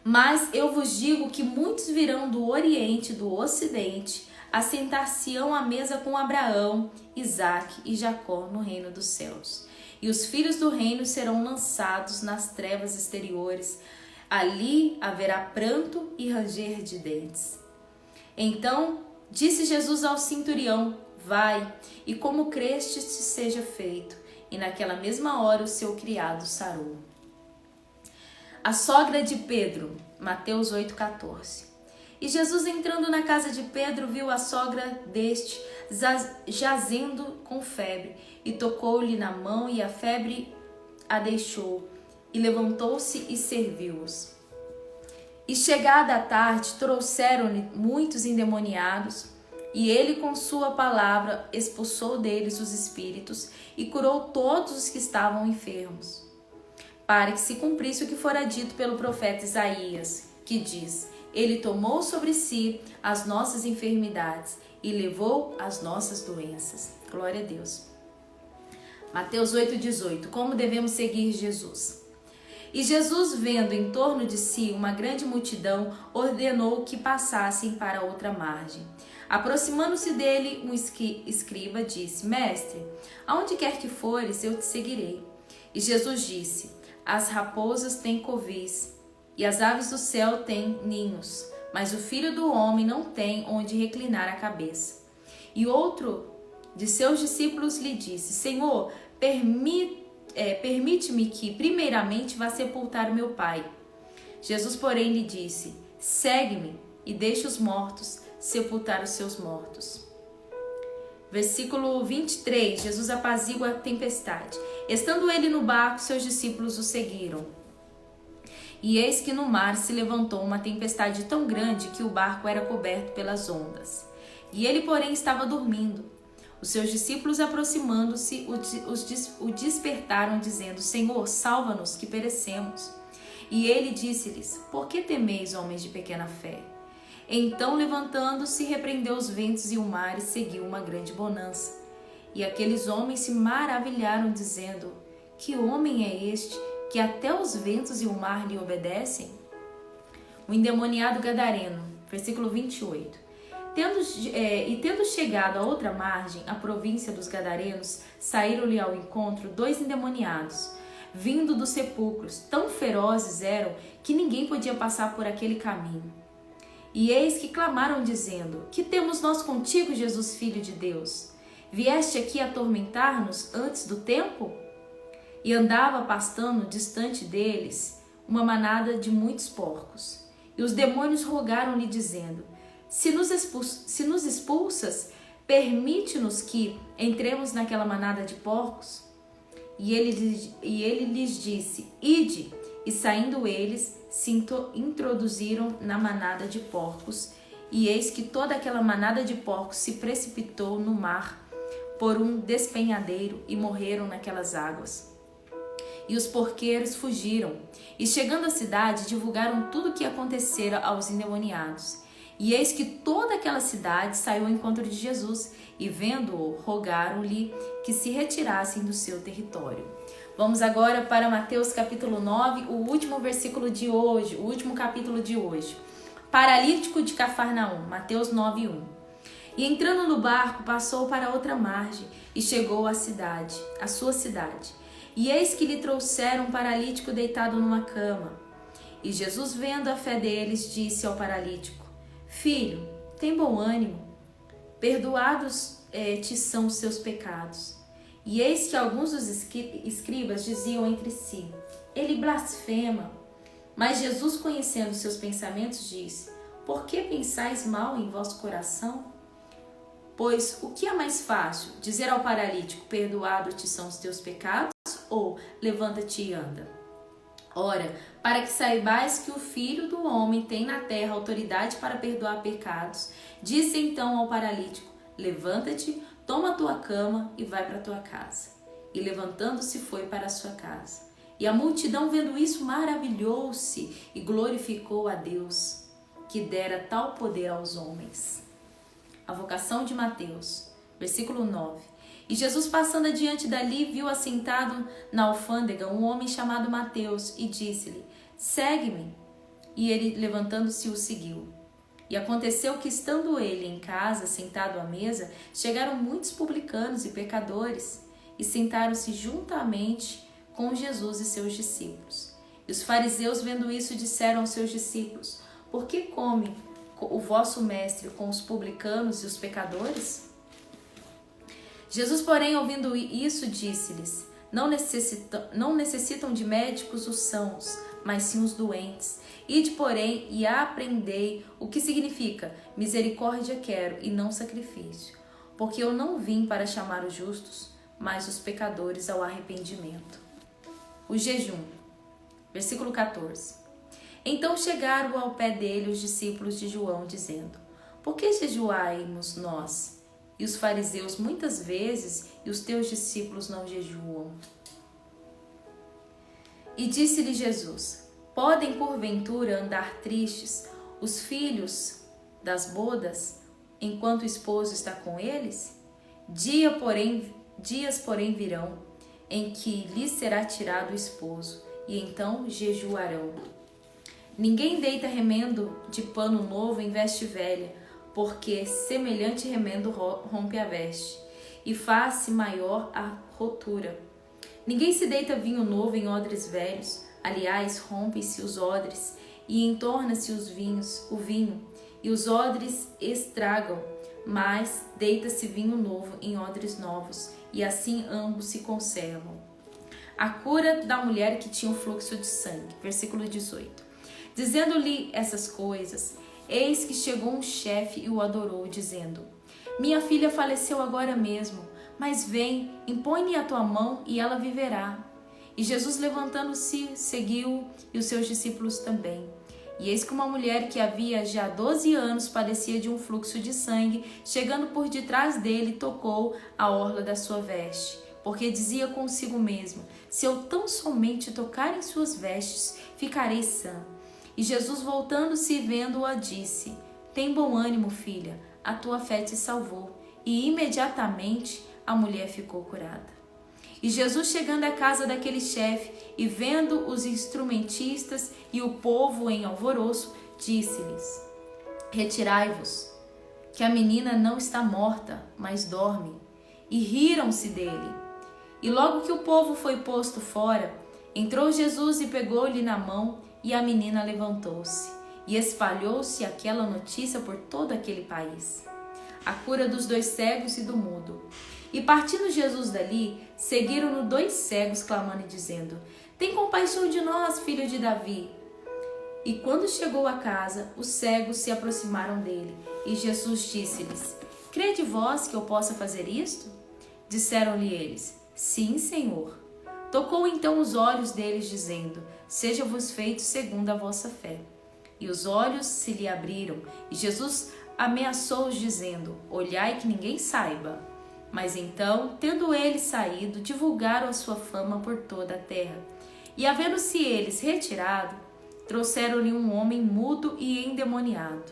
Mas eu vos digo que muitos virão do Oriente e do Ocidente, assentar-se-ão à mesa com Abraão, Isaque e Jacó no reino dos céus. E os filhos do reino serão lançados nas trevas exteriores. Ali haverá pranto e ranger de dentes. Então disse Jesus ao centurião: Vai, e como creste te seja feito. E naquela mesma hora o seu criado sarou. A sogra de Pedro, Mateus 8,14. E Jesus, entrando na casa de Pedro, viu a sogra deste jazendo com febre, e tocou-lhe na mão, e a febre a deixou, e levantou-se e serviu-os. E chegada a tarde, trouxeram-lhe muitos endemoniados, e ele com sua palavra expulsou deles os espíritos, e curou todos os que estavam enfermos, para que se cumprisse o que fora dito pelo profeta Isaías, que diz: Ele tomou sobre si as nossas enfermidades e levou as nossas doenças. Glória a Deus. Mateus 8,18. Como devemos seguir Jesus? E Jesus, vendo em torno de si uma grande multidão, ordenou que passassem para outra margem. Aproximando-se dele, um escriba disse: Mestre, aonde quer que fores, eu te seguirei. E Jesus disse: As raposas têm covis, e as aves do céu têm ninhos, mas o Filho do Homem não tem onde reclinar a cabeça. E outro de seus discípulos lhe disse: Senhor, permite-me que primeiramente vá sepultar o meu pai. Jesus, porém, lhe disse: Segue-me e deixe os mortos sepultar os seus mortos. Versículo 23, Jesus apazigua a tempestade. Estando ele no barco, seus discípulos o seguiram. E eis que no mar se levantou uma tempestade tão grande que o barco era coberto pelas ondas. E ele, porém, estava dormindo. Os seus discípulos, aproximando-se, o despertaram, dizendo: Senhor, salva-nos, que perecemos. E ele disse-lhes: Por que temeis, homens de pequena fé? Então, levantando-se, repreendeu os ventos e o mar, e seguiu uma grande bonança. E aqueles homens se maravilharam, dizendo: Que homem é este, que até os ventos e o mar lhe obedecem? O endemoniado gadareno, versículo 28. Tendo chegado à outra margem, a província dos Gadarenos, saíram-lhe ao encontro 2 endemoniados, vindo dos sepulcros. Tão ferozes eram que ninguém podia passar por aquele caminho. E eis que clamaram, dizendo: Que temos nós contigo, Jesus, Filho de Deus? Vieste aqui atormentar-nos antes do tempo? E andava pastando distante deles uma manada de muitos porcos. E os demônios rogaram-lhe, dizendo: Se nos expulsas, permite-nos que entremos naquela manada de porcos. E ele lhes disse: Ide. E saindo eles, se introduziram na manada de porcos. E eis que toda aquela manada de porcos se precipitou no mar por um despenhadeiro e morreram naquelas águas. E os porqueiros fugiram. E chegando à cidade, divulgaram tudo o que acontecera aos endemoniados. E eis que toda aquela cidade saiu ao encontro de Jesus, e vendo-o, rogaram-lhe que se retirassem do seu território. Vamos agora para Mateus capítulo 9, o último versículo de hoje, o último capítulo de hoje. Paralítico de Cafarnaum, Mateus 9, 1. E entrando no barco, passou para outra margem, e chegou à cidade, à sua cidade. E eis que lhe trouxeram um paralítico deitado numa cama. E Jesus, vendo a fé deles, disse ao paralítico: Filho, tem bom ânimo, perdoados te são os seus pecados. E eis que alguns dos escribas diziam entre si: Ele blasfema. Mas Jesus, conhecendo seus pensamentos, disse: Por que pensais mal em vosso coração? Pois o que é mais fácil, dizer ao paralítico: Perdoado te são os teus pecados, ou levanta-te e anda? Ora, para que saibais que o Filho do Homem tem na terra autoridade para perdoar pecados, disse então ao paralítico: Levanta-te, toma a tua cama e vai para a tua casa. E levantando-se foi para a sua casa. E a multidão, vendo isso, maravilhou-se e glorificou a Deus, que dera tal poder aos homens. A vocação de Mateus, versículo 9. E Jesus, passando adiante dali, viu assentado na alfândega um homem chamado Mateus e disse-lhe: Segue-me. E ele, levantando-se, o seguiu. E aconteceu que, estando ele em casa, sentado à mesa, chegaram muitos publicanos e pecadores e sentaram-se juntamente com Jesus e seus discípulos. E os fariseus, vendo isso, disseram aos seus discípulos: Por que come o vosso mestre com os publicanos e os pecadores? Jesus, porém, ouvindo isso, disse-lhes: Não necessitam de médicos os sãos, mas sim os doentes. Ide, porém, e aprendei o que significa: misericórdia quero e não sacrifício. Porque eu não vim para chamar os justos, mas os pecadores ao arrependimento. O jejum. Versículo 14. Então chegaram ao pé dele os discípulos de João, dizendo: Por que jejuaemos nós? E os fariseus muitas vezes, e os teus discípulos não jejuam? E disse-lhe Jesus: Podem porventura andar tristes os filhos das bodas, enquanto o esposo está com eles? Dias, porém, virão, em que lhes será tirado o esposo, e então jejuarão. Ninguém deita remendo de pano novo em veste velha, porque semelhante remendo rompe a veste, e faz-se maior a rotura. Ninguém se deita vinho novo em odres velhos, aliás, rompem-se os odres, e entorna-se o vinho, e os odres estragam, mas deita-se vinho novo em odres novos, e assim ambos se conservam. A cura da mulher que tinha um fluxo de sangue. Versículo 18. Dizendo-lhe essas coisas, eis que chegou um chefe e o adorou, dizendo: Minha filha faleceu agora mesmo, mas vem, impõe-lhe a tua mão e ela viverá. E Jesus, levantando-se, seguiu, e os seus discípulos também. E eis que uma mulher que havia já 12 anos padecia de um fluxo de sangue, chegando por detrás dele, tocou a orla da sua veste, porque dizia consigo mesma: Se eu tão somente tocar em suas vestes, ficarei sã. E Jesus, voltando-se e vendo-a, disse: Tem bom ânimo, filha, a tua fé te salvou. E imediatamente a mulher ficou curada. E Jesus, chegando à casa daquele chefe e vendo os instrumentistas e o povo em alvoroço, disse-lhes: Retirai-vos que a menina não está morta, mas dorme. E riram-se dele. E logo que o povo foi posto fora, entrou Jesus e pegou-lhe na mão, e a menina levantou-se. E espalhou-se aquela notícia por todo aquele país. A cura dos 2 cegos e do mudo. E partindo Jesus dali, seguiram-no 2 cegos, clamando e dizendo: Tem compaixão de nós, filho de Davi. E quando chegou a casa, os cegos se aproximaram dele, e Jesus disse-lhes: Crede vós que eu possa fazer isto? Disseram-lhe eles: Sim, Senhor. Tocou então os olhos deles, dizendo: Seja-vos feito segundo a vossa fé. E os olhos se lhe abriram, e Jesus ameaçou-os, dizendo: Olhai que ninguém saiba. Mas então, tendo eles saído, divulgaram a sua fama por toda a terra. E havendo-se eles retirado, trouxeram-lhe um homem mudo e endemoniado.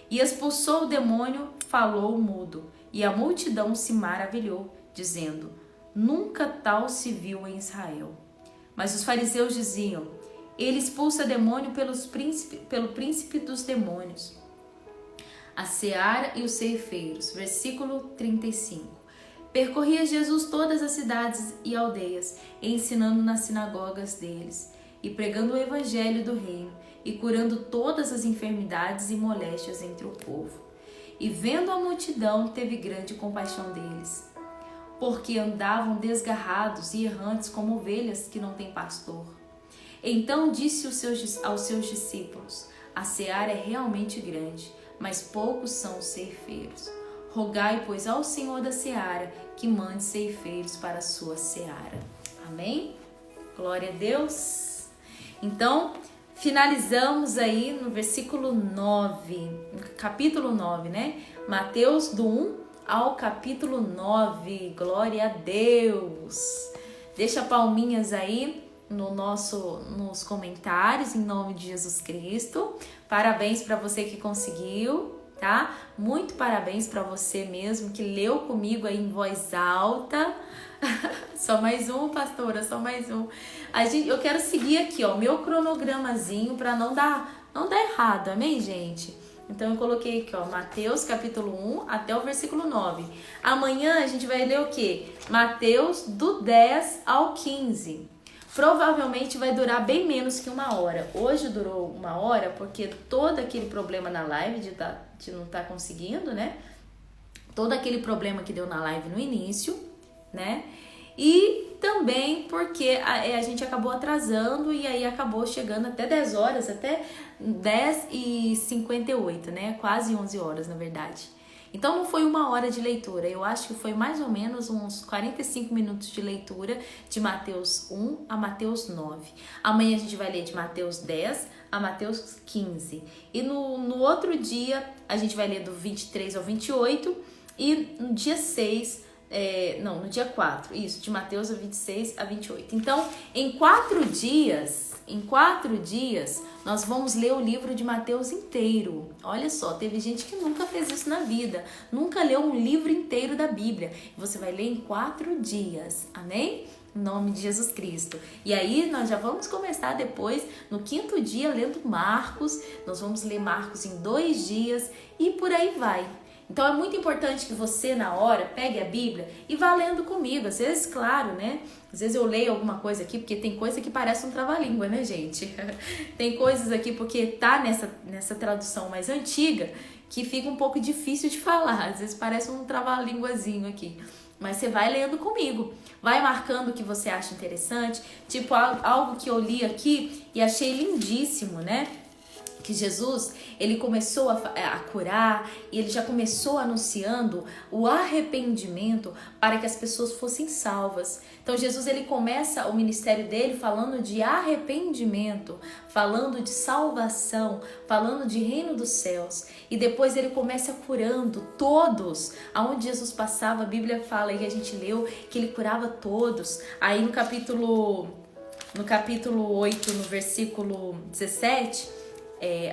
E expulsou o demônio, falou mudo, e a multidão se maravilhou, dizendo: Nunca tal se viu em Israel. Mas os fariseus diziam: Ele expulsa demônio pelo príncipe dos demônios. A seara e os ceifeiros. Versículo 35. Percorria Jesus todas as cidades e aldeias, ensinando nas sinagogas deles, e pregando o evangelho do reino, e curando todas as enfermidades e moléstias entre o povo. E vendo a multidão, teve grande compaixão deles, porque andavam desgarrados e errantes como ovelhas que não têm pastor. Então disse aos seus discípulos: A seara é realmente grande, mas poucos são os ceifeiros. Rogai, pois, ao Senhor da seara que mande ceifeiros para a sua seara. Amém? Glória a Deus. Então, finalizamos aí no versículo 9, capítulo 9, né? Mateus do 1 ao capítulo 9. Glória a Deus. Deixa palminhas aí nos comentários, em nome de Jesus Cristo. Parabéns para você que conseguiu, tá? Muito parabéns para você mesmo que leu comigo aí em voz alta. Só mais um, pastora, só mais um. Eu quero seguir aqui, ó, meu cronogramazinho para não dar errado, amém, gente? Então eu coloquei aqui, ó, Mateus capítulo 1 até o versículo 9. Amanhã a gente vai ler o quê? Mateus do 10 ao 15. Provavelmente vai durar bem menos que 1 hora. Hoje durou 1 hora porque todo aquele problema na live de não estar conseguindo, né? Todo aquele problema que deu na live no início, né? E também porque a gente acabou atrasando e aí acabou chegando até 10 horas, até 10h58, né? Quase 11 horas, na verdade. Então não foi 1 hora de leitura, eu acho que foi mais ou menos uns 45 minutos de leitura de Mateus 1 a Mateus 9. Amanhã a gente vai ler de Mateus 10 a Mateus 15. E no outro dia a gente vai ler do 23 ao 28 e no dia 6... no dia 4, isso, de Mateus 26 a 28. Então, em 4 dias, nós vamos ler o livro de Mateus inteiro. Olha só, teve gente que nunca fez isso na vida, nunca leu um livro inteiro da Bíblia. Você vai ler em 4 dias, amém? Em nome de Jesus Cristo. E aí, nós já vamos começar depois, no 5º dia, lendo Marcos. Nós vamos ler Marcos em 2 dias e por aí vai. Então é muito importante que você, na hora, pegue a Bíblia e vá lendo comigo. Às vezes, claro, né? Às vezes eu leio alguma coisa aqui, porque tem coisa que parece um trava-língua, né, gente? Tem coisas aqui, porque tá nessa tradução mais antiga, que fica um pouco difícil de falar. Às vezes parece um trava-línguazinho aqui. Mas você vai lendo comigo. Vai marcando o que você acha interessante. Tipo, algo que eu li aqui e achei lindíssimo, né? Que Jesus, ele começou a curar e ele já começou anunciando o arrependimento para que as pessoas fossem salvas. Então Jesus, ele começa o ministério dele falando de arrependimento, falando de salvação, falando de reino dos céus. E depois ele começa curando todos. Aonde Jesus passava, a Bíblia fala aí, a gente leu, que ele curava todos. Aí no capítulo 8, no versículo 17...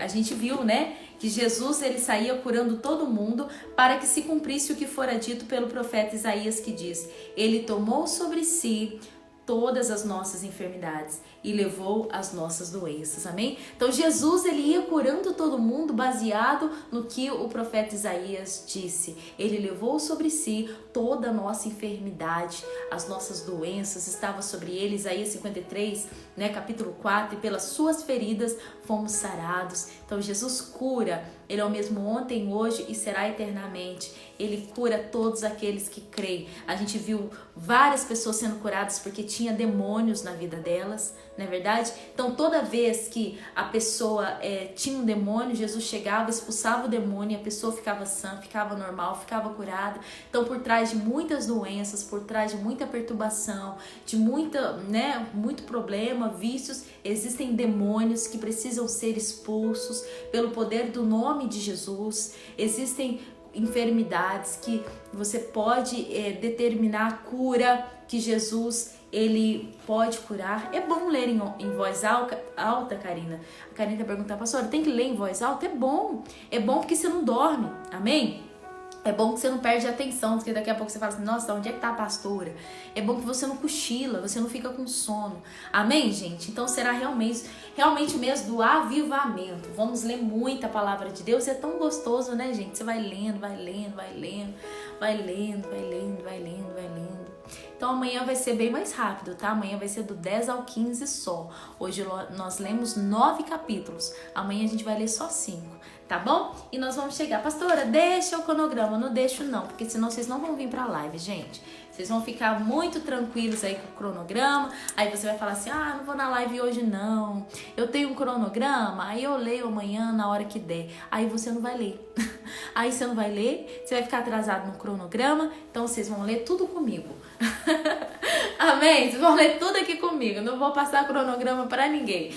a gente viu, né, que Jesus, ele saía curando todo mundo para que se cumprisse o que fora dito pelo profeta Isaías, que diz: Ele tomou sobre si todas as nossas enfermidades e levou as nossas doenças, amém? Então Jesus, ele ia curando todo mundo baseado no que o profeta Isaías disse. Ele levou sobre si toda a nossa enfermidade, as nossas doenças, estava sobre ele. Isaías 53, né, capítulo 4, e pelas suas feridas fomos sarados. Então Jesus cura, ele é o mesmo ontem, hoje e será eternamente. Ele cura todos aqueles que creem. A gente viu várias pessoas sendo curadas porque tinha demônios na vida delas, não é verdade? Então toda vez que a pessoa tinha um demônio, Jesus chegava, expulsava o demônio, a pessoa ficava sã, ficava normal, ficava curada. Então por trás de muitas doenças, por trás de muita perturbação, de muito problema, vícios, existem demônios que precisam ser expulsos pelo poder do nome de Jesus. Existem enfermidades que você pode determinar a cura que Jesus ele pode curar. É bom ler em voz alta, Karina. A Karina tá perguntando, pastora, tem que ler em voz alta? É bom porque você não dorme, amém? É bom que você não perde a atenção, porque daqui a pouco você fala assim, nossa, onde é que tá a pastora? É bom que você não cochila, você não fica com sono. Amém, gente? Então será realmente o mês do avivamento. Vamos ler muita palavra de Deus. É tão gostoso, né, gente? Você vai lendo, vai lendo, vai lendo, vai lendo, vai lendo, vai lendo, vai lendo. Então amanhã vai ser bem mais rápido, tá? Amanhã vai ser do 10 ao 15 só. Hoje nós lemos 9 capítulos. Amanhã a gente vai ler só 5. Tá bom? E nós vamos chegar. Pastora, deixa o cronograma. Não deixo não, porque senão vocês não vão vir pra live, gente. Vocês vão ficar muito tranquilos aí com o cronograma. Aí você vai falar assim, não vou na live hoje não. Eu tenho um cronograma, aí eu leio amanhã na hora que der. Aí você não vai ler. Aí você não vai ler, você vai ficar atrasado no cronograma. Então vocês vão ler tudo comigo. Amém? Vocês vão ler tudo aqui comigo. Não vou passar cronograma pra ninguém.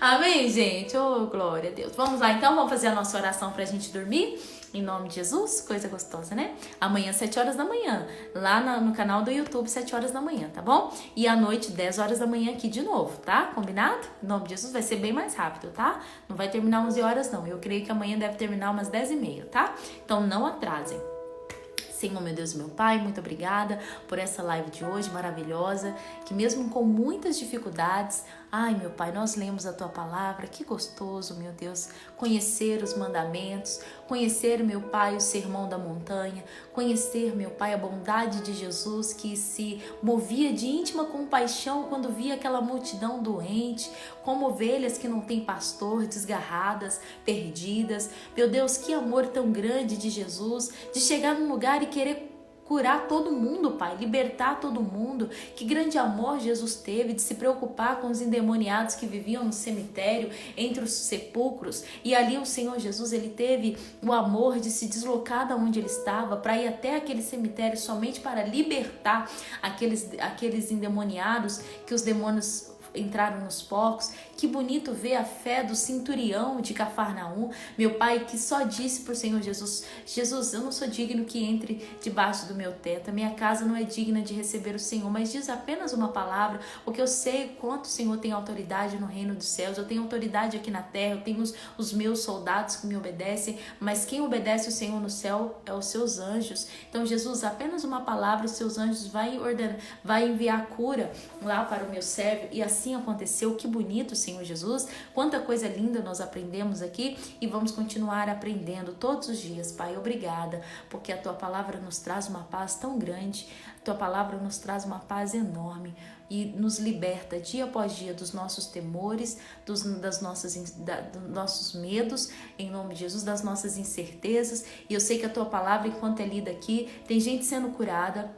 Amém, gente? Oh, glória a Deus. Vamos lá, então, vamos fazer a nossa oração pra gente dormir? Em nome de Jesus, coisa gostosa, né? Amanhã, 7 horas da manhã, lá no canal do YouTube, 7 horas da manhã, tá bom? E à noite, 10 horas da manhã aqui de novo, tá? Combinado? Em nome de Jesus, vai ser bem mais rápido, tá? Não vai terminar 11 horas, não. Eu creio que amanhã deve terminar umas 10h30, tá? Então, não atrasem. Senhor, meu Deus e meu Pai, muito obrigada por essa live de hoje maravilhosa, que mesmo com muitas dificuldades, meu Pai, nós lemos a Tua palavra, que gostoso, meu Deus, conhecer os mandamentos, conhecer, meu Pai, o sermão da montanha, conhecer, meu Pai, a bondade de Jesus que se movia de íntima compaixão quando via aquela multidão doente, como ovelhas que não têm pastor, desgarradas, perdidas. Meu Deus, que amor tão grande de Jesus, de chegar num lugar e querer curar todo mundo, Pai, libertar todo mundo. Que grande amor Jesus teve de se preocupar com os endemoniados que viviam no cemitério, entre os sepulcros. E ali o Senhor Jesus, ele teve o amor de se deslocar da onde ele estava para ir até aquele cemitério somente para libertar aqueles endemoniados que os demônios entraram nos porcos. Que bonito ver a fé do centurião de Cafarnaum, meu Pai, que só disse para o Senhor Jesus: Jesus, eu não sou digno que entre debaixo do meu teto, a minha casa não é digna de receber o Senhor, mas diz apenas uma palavra, porque eu sei quanto o Senhor tem autoridade no reino dos céus. Eu tenho autoridade aqui na terra, eu tenho os meus soldados que me obedecem, mas quem obedece o Senhor no céu é os seus anjos. Então, Jesus, apenas uma palavra, os seus anjos vai enviar cura lá para o meu servo, e assim aconteceu. Que bonito, Senhor Jesus, quanta coisa linda nós aprendemos aqui e vamos continuar aprendendo todos os dias, Pai. Obrigada, porque a Tua palavra nos traz uma paz tão grande, a Tua palavra nos traz uma paz enorme e nos liberta dia após dia dos nossos temores, dos nossos medos, em nome de Jesus, das nossas incertezas. E eu sei que a Tua palavra, enquanto é lida aqui, tem gente sendo curada,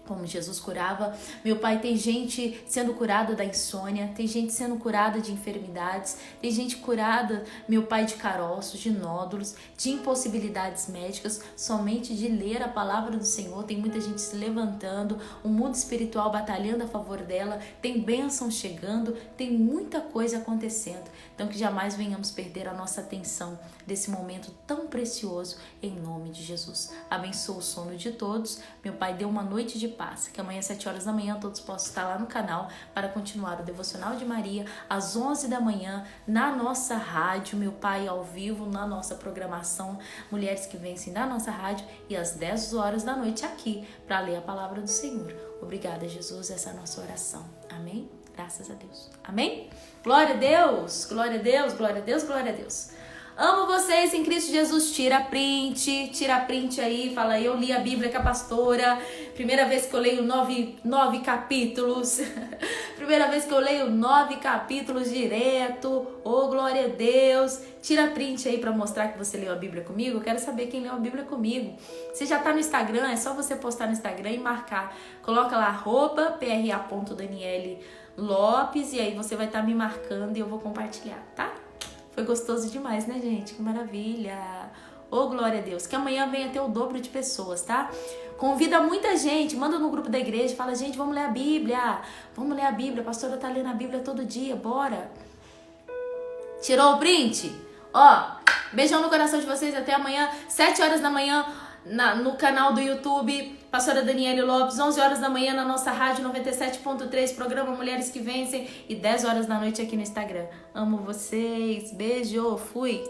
como Jesus curava. Meu Pai, tem gente sendo curada da insônia, tem gente sendo curada de enfermidades, tem gente curada, meu Pai, de caroços, de nódulos, de impossibilidades médicas, somente de ler a palavra do Senhor. Tem muita gente se levantando, o mundo espiritual batalhando a favor dela, tem bênção chegando, tem muita coisa acontecendo. Então que jamais venhamos perder a nossa atenção desse momento tão precioso, em nome de Jesus. Abençoa o sono de todos. Meu Pai, dê uma noite de paz. Que amanhã às 7 horas da manhã todos possam estar lá no canal para continuar o Devocional de Maria às 11 da manhã na nossa rádio, meu Pai, ao vivo, na nossa programação Mulheres que Vencem da nossa rádio, e às 10 horas da noite aqui para ler a palavra do Senhor. Obrigada, Jesus, essa é a nossa oração. Amém? Graças a Deus. Amém? Glória a Deus, glória a Deus, glória a Deus, glória a Deus. Amo vocês em Cristo Jesus. Tira print aí, fala, eu li a Bíblia com a pastora, primeira vez que eu leio 9 capítulos, primeira vez que eu leio 9 capítulos direto, oh glória a Deus. Tira print aí pra mostrar que você leu a Bíblia comigo, eu quero saber quem leu a Bíblia comigo. Se já tá no Instagram, é só você postar no Instagram e marcar, coloca lá @pra.daniele Lopes e aí você vai estar me marcando e eu vou compartilhar, tá? Foi gostoso demais, né, gente? Que maravilha! Oh, glória a Deus! Que amanhã venha ter o dobro de pessoas, tá? Convida muita gente, manda no grupo da igreja, fala, gente, vamos ler a Bíblia. Vamos ler a Bíblia, a pastora tá lendo a Bíblia todo dia, bora! Tirou o print? Ó, beijão no coração de vocês, até amanhã, 7 horas da manhã, no canal do YouTube, pastora Daniele Lopes, 11 horas da manhã na nossa rádio 97.3, programa Mulheres que Vencem, e 10 horas da noite aqui no Instagram. Amo vocês, beijo, fui!